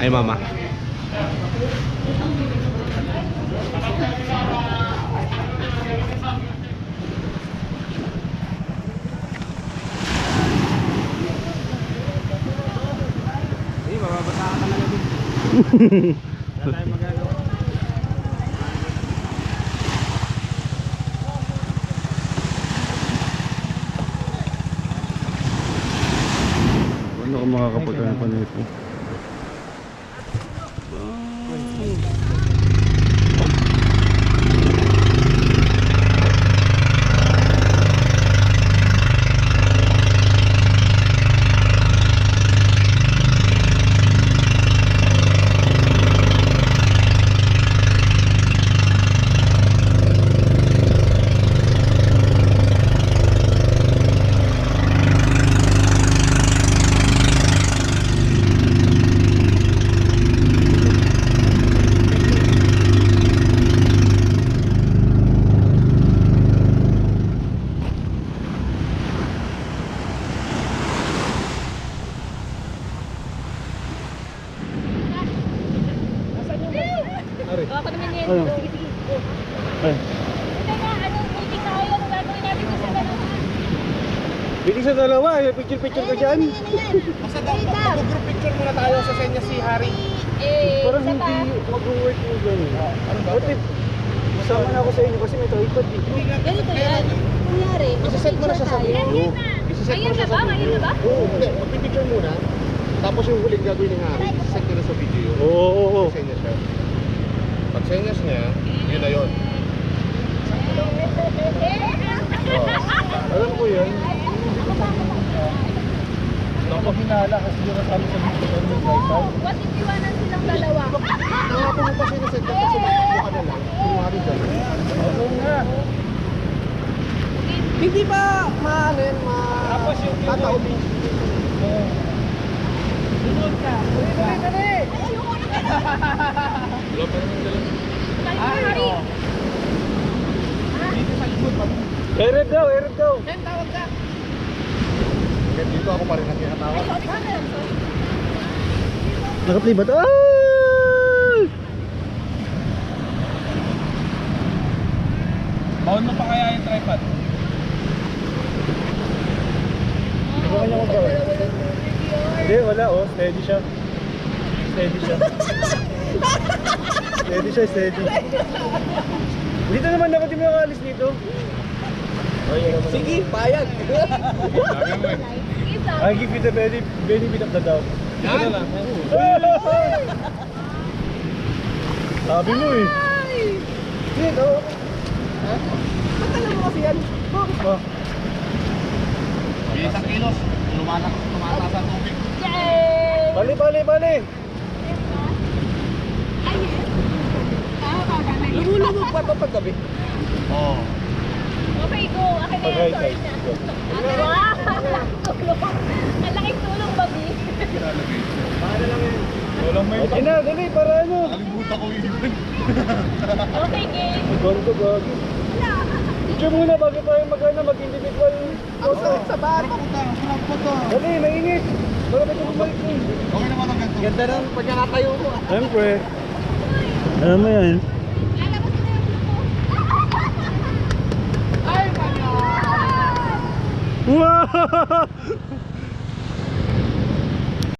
Ay, mama. Eh, mababasa ka talaga din. Wala tayong magagawa. Ano kung makakapagkano pa nito? Ako naman yan. Ano? Sige, sige. Ay, Teka, anong meeting na kayo? Anong gagawin natin sa dalawa? Bilis sa dalawa, picture-picture ka dyan. Basta Mag-group picture muna tayo sa senya si Harry. parang isa pa. hindi mag-work yung gano'n. Ano ba? What if, sama na ako sa inyo kasi may tripod eh. Ganito yan. Kunyari, Isa-set mo na siya sa video. Isa-set mo Ngayon na siya na ba? sa Ngayon video. na ba? Oo, hindi. Mag-picture muna. Tapos yung huling gagawin ni Harry, isa-set ko na sa video. Oo. Senya siya. Pag senyas niya, yun na yun. Alam ko yan. Ako hinala kasi yung kasama sa video ng tripod. What if iwanan silang dalawa? Hanapin mo pa siya kasi makakapo ka na lang. Kunwari dyan. Oo nga. Hindi ba maano yun, Tapos yung tataob? Sunod ka. Dali. Wala pa naman dala. Harry! Dito sa likod pa. Ereb daw. Ken, tawag ka. Kaya dito ako pa rin nagkakatawa. Nakaplibat. Ay! Baon mo pa kaya yung tripod? Ano kanya mag-gawin? Hindi, wala oh. Steady siya. Steady. Dito naman ako, di mo alis dito. Sige, payag. Isa. I give you the benefit of the doubt. Yan. Sabi mo eh. Dito. Ha? Ba't alam mo kasi yan? Bakit ba? Bilis ang kilos. Tumataas ang tubig. Yay! Bali. Lumulubog pa ito paggabi. Oo. Okay, go. Akin na Pag-high yung sword tide. na. Wow! Tulong. Ang laking tulong, babi. Paano lang yan? Walang may Okay na, dali, para ano? Nakalimutan ko yun. Okay, game. Ganto gagi. Picture muna bago tayo mag-individual. Sa bata. Dali, mainit. Para may tumabalik ko. Okay naman ang ganito. Ganda ng pagkakatayo ko. Siyempre. Alam mo yan. Lalabas ko na yung buto. Wow!